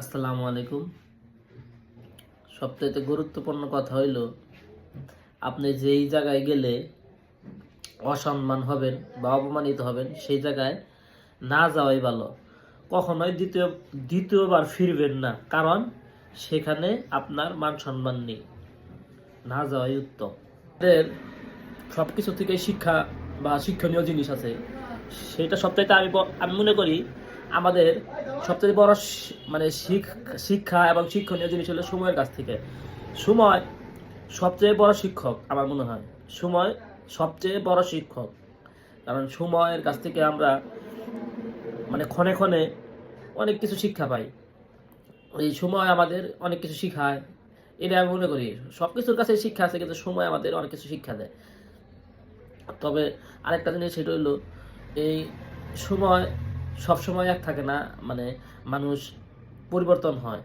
আসসালামু আলাইকুম। সবথেকে গুরুত্বপূর্ণ কথা হইল, আপনি যেই জায়গায় গেলে অসম্মান হবেন বা অপমানিত হবেন সেই জায়গায় না যাওয়াই ভালো। কখনোই দ্বিতীয়বার ফিরবেন না, কারণ সেখানে আপনার মান সম্মান নেই। না যাওয়াই উত্তম। আমাদের সব কিছু থেকে শিক্ষা বা শিক্ষণীয় জিনিস আছে, সেটা সবচাইতে আমি মনে করি আমাদের সবচেয়ে বড় মানে শিক্ষা এবং শিক্ষণীয় জিনিস হলো সময়ের কাছ থেকে। সময় সবচেয়ে বড় শিক্ষক আমার মনে হয়। সময় সবচেয়ে বড় শিক্ষক, কারণ সময়ের কাছ থেকে আমরা মানে ক্ষণে ক্ষণে অনেক কিছু শিক্ষা পাই। এই সময় আমাদের অনেক কিছু শিখায়, এটা আমি মনে করি। সব কিছুর কাছে শিক্ষা আছে, কিন্তু সময় আমাদের অনেক কিছু শিক্ষা দেয়। তবে আরেকটা জিনিস সেটা হলো, এই সময় সব সময় এক থাকে না, মানে মানুষ পরিবর্তন হয়।